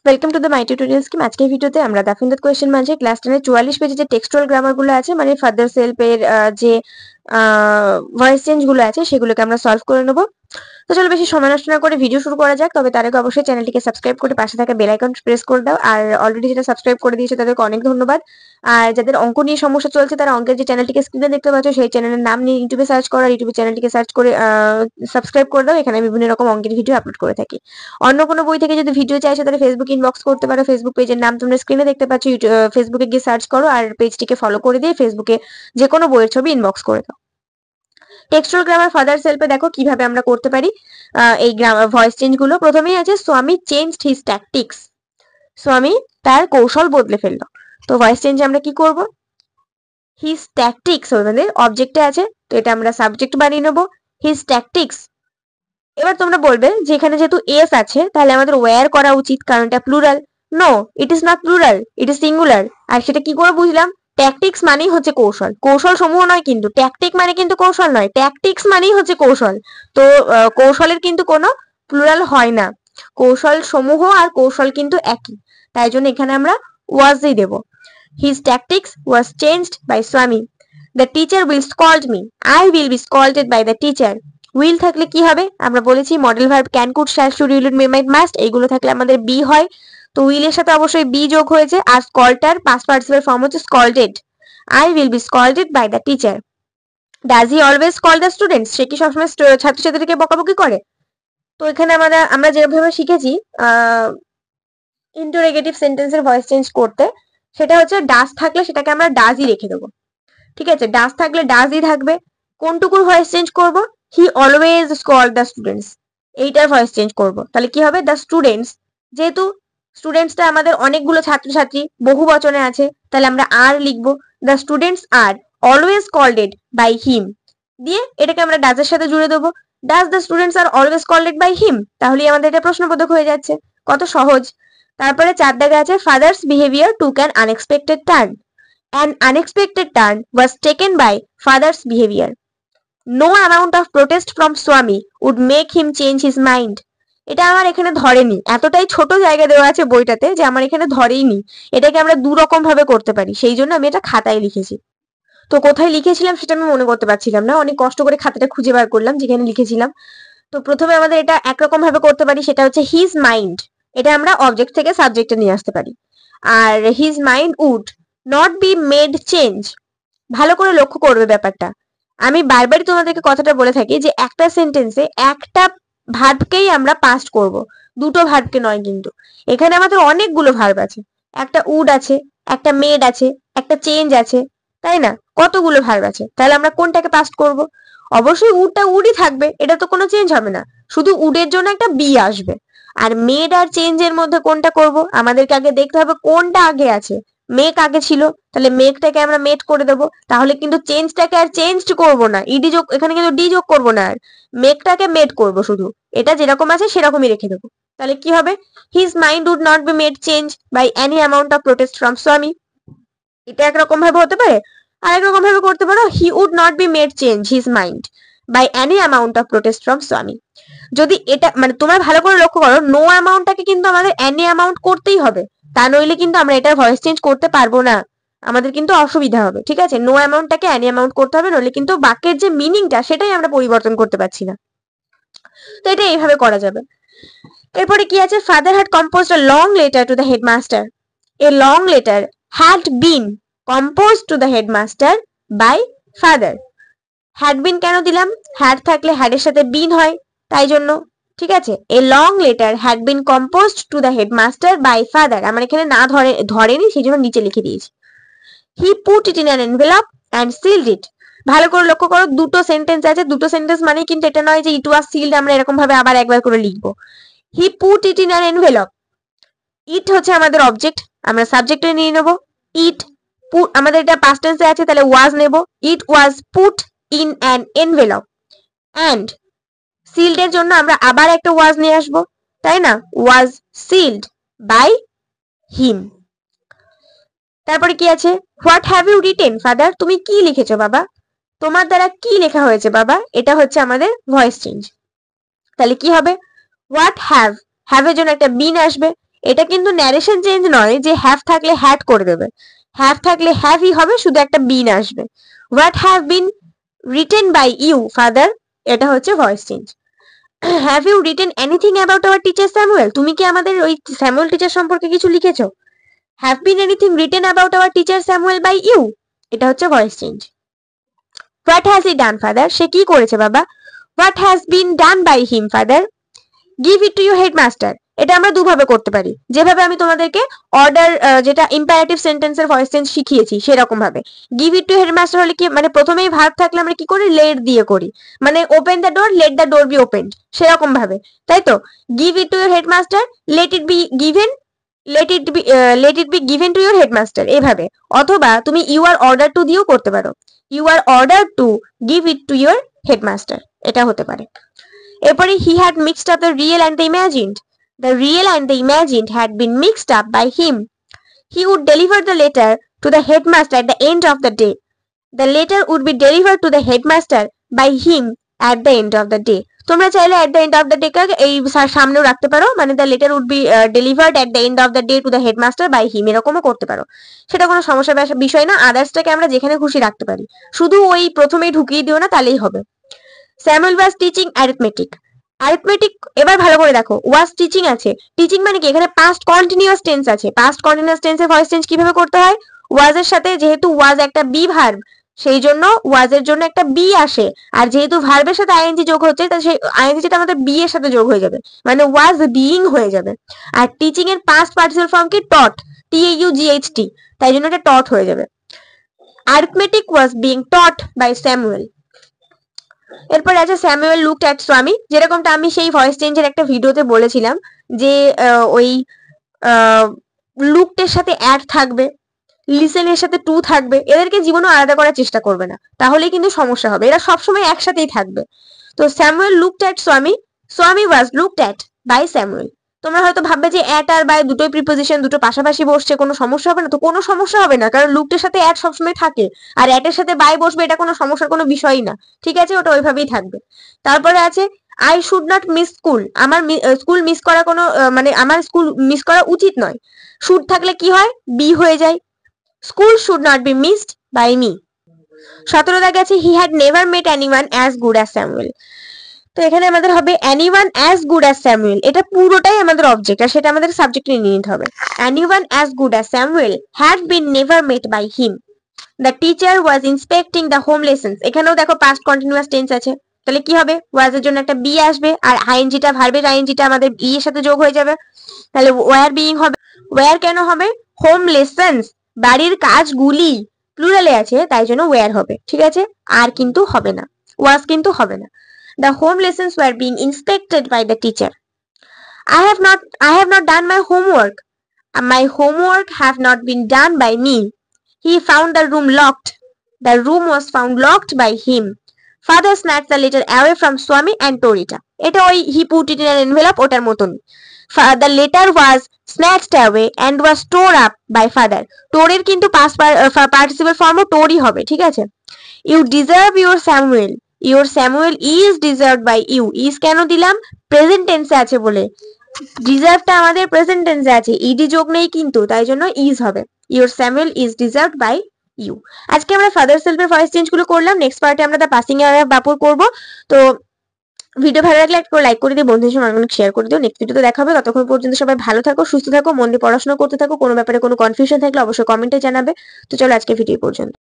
Welcome to the my tutorial scheme. আজকের ভিডিওতে আমরা দাফিন্দাত কোয়েশ্চেন মাঝে ক্লাস 10 এর 44 পেজে যে টেক্সচুয়াল গ্রামার গুলো আছে, মানে ফাদার সেলফের যে ভয়েস চেঞ্জ গুলো আছে সেগুলোকে আমরা সলভ করে নেব। তো চলো বেশি সময় নষ্ট না করে ভিডিও শুরু করা যাক। তবে তার আগে অবশ্যই চ্যানেলটিকে সাবস্ক্রাইব করে পাশে থাকা বেল আইকন প্রেস করে দাও। আর অলরেডি যেটা সাবস্ক্রাইব করে দিয়েছে তাদেরকে অনেক ধন্যবাদ। আর যাদের অঙ্ক নিয়ে সমস্যা চলছে তারা অঙ্কের যে চ্যানেলটিকে স্ক্রিনে দেখতে পাচ্ছ সেই চ্যানেলের নাম নিয়ে ইউটিউবে সার্চ করো, ইউটিউবে চ্যানেলটিকে সার্চ করে সাবস্ক্রাইব করে দাও। এখানে বিভিন্ন রকম অঙ্কের ভিডিও আপলোড করে থাকি। অন্য কোনো বই থেকে যদি ভিডিও চাইছো তাহলে ফেসবুক ইনবক্স করতে পারো। ফেসবুক পেজের নাম তোমরা স্ক্রিনে দেখতে পাচ্ছ, ফেসবুকে গিয়ে সার্চ করো আর পেজটিকে ফলো করে দিয়ে ফেসবুকে যে কোনো বইয়ের ছবি ইনবক্স করে দাও। টেক্সচুয়াল গ্রামার ফাদার সেলফে দেখো কিভাবে আমরা করতে পারি এই গ্রামার ভয়েস চেঞ্জ গুলো। প্রথমেই আছে স্বামী চেঞ্জড হিজ ট্যাকটিক্স। স্বামী তার কৌশল বদলে ফেললো। তো ভয়েস চেঞ্জ আমরা কি করব? হিজ ট্যাকটিক্স আমাদের অবজেক্টে আছে, তো এটা আমরা সাবজেক্ট বানিয়ে নেবো হিজ ট্যাকটিক্স। এবার তোমরা বলবে যে এখানে যেহেতু এস আছে তাহলে আমাদের ওয়্যার করা উচিত, কারণ এটা plural. No, it is not plural, it is singular. আর সেটা কি করে বুঝলাম? ট্যাকটিক্স মানেই হচ্ছে কৌশল, কৌশল সমূহ নয় কিন্তু। ট্যাকটিক মানে কিন্তু কৌশল নয়, ট্যাকটিক্স মানেই হচ্ছে কৌশল। তো কৌশলের কিন্তু কোনো প্লুরাল হয় না। কৌশল সমূহ আর কৌশল কিন্তু একই, তাই জন্য এখানে আমরা ওয়াজই দেব। His tactics was changed by Swami. The teacher will scold me, I will be scolded by the teacher. Will থাকলে কি হবে? আমরা বলেছি modal verb can, could, shall, should, will, would, may, might, must এইগুলো থাকলে আমাদের বি হয়। তো উইলের সাথে অবশ্যই বি যোগ হয়েছে। আর স্কল্ডটার পাস্ট পার্টিসিপেল ফর্ম হচ্ছে scolded. I will be scolded by the teacher. Does he always scold the students? সে কি সবসময় ছাত্রছাত্রীদেরকে বকাবকি করে? তো এখানে আমরা যেভাবে শিখেছি ইন্টারোগেটিভ সেন্টেন্সের ভয়েস চেঞ্জ করতে, সেটা হচ্ছে ডাজ থাকলে সেটাকে আমরা ডাজই রেখে দেবো। ঠিক আছে, ডাজ থাকলে ডাজই থাকবে। কোনটুকুর ভয়েস চেঞ্জ করব? হি অলওয়েজ স্কল্ড দ্য স্টুডেন্টস, এইটার ভয়েস চেঞ্জ করব। তাহলে কি হবে? দ্য স্টুডেন্টস, যেহেতু স্টুডেন্টসটা আমাদের অনেকগুলো ছাত্রছাত্রী বহু বচনে আছে, তাহলে আমরা আর লিখবো। The students are always scolded by him, দিয়ে এটাকে আমরা ডাজের সাথে জুড়ে দেবো। Does the students are always scolded by him, তাহলেই আমাদের এটা প্রশ্নবোধক হয়ে যাচ্ছে। কত সহজ। তারপরে 4 দাগে আছে father's behaviour took an unexpected turn. An unexpected turn was taken by father's behavior. No amount of protest from Swami would make him change his mind. এটা আমার এখানে ধরেনি, এতটাই ছোট জায়গা দেওয়া আছে বইটাতে যে আমার এখানে ধরেইনি। এটাকে আমরা দু রকম ভাবে করতে পারি, সেই জন্য আমি এটা খাতায় লিখেছি। তো কোথায় লিখেছিলাম সেটা আমি মনে করতে পারছিলাম না, অনেক কষ্ট করে খাতাটা খুঁজে বার করলাম যেখানে লিখেছিলাম। তো প্রথমে আমাদের এটা একরকম ভাবে করতে পারি, সেটা হচ্ছে হিজ মাইন্ড। এটা আমরা অবজেক্ট থেকে সাবজেক্টে নিয়ে আসতে পারি। আর his mind would not be made change. ভালো করে লক্ষ্য করবে ব্যাপারটা। আমি বারবারই তোমাদেরকে কথাটা বলে থাকি যে একটা সেন্টেন্সে একটা ভার্বকেই আমরা পাস্ট করব, দুটো ভার্বকে নয়। কিন্তু এখানে আমাদের অনেকগুলো ভার্ব আছে, একটা উড আছে, একটা মেড আছে, একটা চেঞ্জ আছে, তাই না? কতগুলো ভার্ব আছে, তাহলে আমরা কোনটাকে পাস্ট করব? অবশ্যই উডটা উডই থাকবে, এটা তো কোনো চেঞ্জ হবে না, শুধু উডের জন্য একটা বি আসবে। আর মেড আর চেঞ্জের মধ্যে কোনটা করব? আমাদেরকে আগে দেখতে হবে কোনটা আগে আছে। মেক আগে ছিল, তাহলে মেকটাকে আমরা মেড করে দেবো। তাহলে কিন্তু চেঞ্জটাকে আর চেঞ্জড করব না, ইডি যোগ, এখানে কিন্তু ডি যোগ করবো না, আর মেকটাকে মেড করব শুধু। এটা যেরকম আছে সেরকমই রেখে দেবো। তাহলে কি হবে? His mind would not be made change by any amount of protest from Swami. এটা একরকম ভাবে হতে পারে। আরেক রকম ভাবে করতে পারো, he would not be made change his mind by any amount of protest from Swami. যদি এটা মানে তোমরা ভালো করে লক্ষ্য করো, নো অ্যামাউন্টটাকে কিন্তু আমাদের এনি অ্যামাউন্ট করতেই হবে, তা নইলে কিন্তু আমরা এটার ভয়েস চেঞ্জ করতে পারবো না, আমাদের কিন্তু অসুবিধা হবে। ঠিক আছে, নো অ্যামাউন্টটাকে এনি অ্যামাউন্ট করতে হবে, নইলে কিন্তু বাক্যের যে মিনিংটা সেটাই আমরা পরিবর্তন করতে পারছি না। তো এটা এইভাবে করা যাবে। এরপরে কি আছে? Father had composed a long letter to the headmaster. A long letter had been composed to the headmaster by father. Had been কেন দিলাম? হ্যাড থাকলে হ্যাডের সাথে বিন হয়, তাই জন্য। ঠিক আছে, a long letter had been composed to the headmaster by father. আমার এখানে না ধরেনি, সেই জন্য নিচে লিখে দিয়েছি। He put it in an envelope and sealed it. ভালো করে লক্ষ্য করো, দুটো সেন্টেন্স আছে, দুটো সেন্টেন্স মানে কিন্তু এটা নয় যে ইট ওয়াজ সিলড আমরা এরকম ভাবে আবার একবার করে লিখবো। He put it in an envelope, it হচ্ছে আমাদের অবজেক্ট, আমরা সাবজেক্টে নিয়ে নেবো। ইট আমাদের এটা পাস্ট টেন্সে আছে, তাহলে ওয়াজ নেব। It was put in an envelope and sealed এর জন্য আমরা আবার একটা ওয়াজ নিয়ে আসবো, তাই না? Was sealed by him. তারপরে কি আছে? What have you written father? তুমি কি লিখেছো বাবা? তোমার দ্বারা কি লেখা হয়েছে বাবা? এটা হচ্ছে আমাদের ভয়েস চেঞ্জ। তাহলে কি হবে? হোয়াট হ্যাভ, হ্যাভ এর জন্য একটা বিন আসবে। এটা কিন্তু ন্যারেশন চেঞ্জ নয় যে হ্যাভ থাকলে হ্যাড করে দেবে, হ্যাভ থাকলে হ্যাভই হবে, শুধু একটা বিন আসবে। What have been written by you father, এটা হচ্ছে voice change. Have you written anything about our teacher Samuel, তুমি কি আমাদের ওই স্যামুয়েল টিচার সম্পর্কে কিছু লিখেছো? Have been anything written about our teacher Samuel by you, এটা হচ্ছে voice change. What has he done father, সে কি করেছে বাবা? What has been done by him father. Give it to your headmaster, এটা আমরা দুভাবে করতে পারি, যেভাবে আমি তোমাদেরকে অর্ডার যেটা ইম্পারেটিভ সেন্টেন্সের ভয়েস চেঞ্জ শিখিয়েছি সেরকম ভাবে। গিভ ইট টু হেডমাস্টার হলে কি, মানে প্রথমেই ভার্ব থাকলে আমরা কি করি, লেট দিয়ে করি, মানে open the door, let the door be open, সেরকম ভাবে, তাই তো? Give it to your headmaster, let it be given, let it be given to your headmaster, এভাবে। অথবা তুমি ইউ আর অর্ডার টু দিয়েও করতে পারো, you are order to give it to your headmaster, এটা হতে পারে। এরপরে he had mixed up the real and the imagined, the real and the imagined had been mixed up by him. He would deliver the letter to the headmaster at the end of the day. The letter would be delivered to the headmaster by him at the end of the day. তোমরা চাইলে at the end of the day এই সামনেও রাখতে পারো, মানে the letter would be delivered at the end of the day to the headmaster by him, এরকমও করতে পারো, সেটা কোনো সমস্যার বিষয় না। আদার্সটাকে আমরা যেখানে খুশি রাখতে পারি, শুধু ওই প্রথমেই ঢুকিয়ে দিও না, তাহলেই হবে। Samuel was teaching arithmetic, arithmetic এবার ভালো করে দেখো, ওয়াজ টিচিং আছে, টিচিং মানে কি, এখানে পাস্ট কন্টিনিউয়াস টেন্স আছে, পাস্ট কন্টিনিউয়াস টেন্সের ভয়েস চেঞ্জ কিভাবে করতে হয়? ওয়াজ এর সাথে, যেহেতু ওয়াজ একটা বি ভার্ব, সেই জন্য ওয়াজ এর জন্য একটা বি আসে, আর যেহেতু ভার্বের সাথে আইএনজি যোগ হচ্ছে, তাই সেই আইএনজিটা আমাদের বি এর সাথে যোগ হয়ে যাবে, মানে ওয়াজ বিইং হয়ে যাবে। আর টিচিং এর পাস্ট পার্টিসিপল ফর্ম কি, টট, TAUGHT, তাই জন্য এটা টট হয়ে যাবে। Arithmetic was being taught by Samuel. এরপর আছে স্যামুয়েল লুকড অ্যাট স্বামী, যেরকমটা আমি সেই ভয়েস চেঞ্জের একটা ভিডিওতে বলেছিলাম যে ওই লুকটের সাথে অ্যাড থাকবে, লিসেনের সাথে টু থাকবে, এদেরকে জীবনে আলাদা করার চেষ্টা করবে না, তাহলেই কিন্তু সমস্যা হবে, এরা সবসময় একসাথেই থাকবে। তো স্যামুয়েল লুকড অ্যাট স্বামী, স্বামী ওয়াজ লুকড অ্যাট বাই স্যামুয়েল। তোমরা হয়তো ভাববে যে অ্যাট আর বাই দুটোই প্রিপোজিশন, দুটো পাশাপাশি বসছে, কোনো সমস্যা হবে না, তো কোনো সমস্যা হবে না, কারণ লুকটের সাথে অ্যাট সবসময় থাকে, আর অ্যাটের সাথে বাই বসবে, এটা কোনো সমস্যার কোনো বিষয়ই না, ঠিক আছে, ওটা ওইভাবেই থাকবে। তারপরে আছে I should not miss school, আমার স্কুল মিস করা কোনো মানে আমার স্কুল মিস করা উচিত নয়, শুড থাকলে কি হয়, বি হয়ে যায়, school should not be missed by me. 17 দাগে আছে he had never met anyone as good as Samuel. তো এখানে আমাদের হবে anyone as good as Samuel, এটা পুরোটাই আমাদের অবজেক্ট, আর সেটা আমাদের সাবজেক্ট নিয়ে নিতে হবে। Anyone as good as Samuel had been never met by him. The teacher was inspecting the home lessons, এখানেও দেখো পাস্ট কন্টিনিউয়াস টেন্স আছে, তাহলে কি হবে, ওয়াজ এর জন্য একটা বি আসবে, আর আইএনজিটা, ভার্বের আইএনজিটা আমাদের ই এর সাথে যোগ হয়ে যাবে, তাহলে ওয়্যার বিইং হবে। ওয়্যার কেন হবে, হোম লেসন্স, বাড়ির কাজগুলি, প্লুরালে আছে, তাই জন্য ওয়্যার হবে, ঠিক আছে, আর কিন্তু হবে না, ওয়াজ কিন্তু হবে না। The home lessons were being inspected by the teacher. I have not done my homework. My homework have not been done by me. He found the room locked. The room was found locked by him. Father snatched the letter away from Swami and tore it. এটা ওই he put it in an envelope ওটার মতন। The letter was snatched away and was tore up by father. টোরের কিন্তু past participle form ও টোরই হবে, ঠিক আছে। You deserve your Samuel. Your Samuel is deserved by you. Is কেন দিলাম, present টেন্সে আছে বলে, ডিজার্ভটা আমাদের প্রেজেন্ট টেন্সে আছে, ইডি যোগ নেই কিন্তু, তাই জন্য ইজ হবে। Your Samuel is deserved by you. আজকে আমরা ফাদার সেলফের ভয়েস চেঞ্জ গুলো করলাম, নেক্সট পার্টে আমরা দা পাসিং এর বাপুর করব। তো ভিডিও ভালো লাগলে একটা লাইক করে দিও, বন্ধুদের সঙ্গে অনেক শেয়ার করে দিও। নেক্সট ভিডিওতে দেখা হবে, ততক্ষণ পর্যন্ত সবাই ভালো থাকো, সুস্থ থাকো, মন দিয়ে পড়াশোনা করতে থাকো, কোনো ব্যাপারে কোনো কনফিউশন থাকলে অবশ্যই কমেন্টে জানাবে। তো চলো আজকে ভিডিও পর্যন্ত।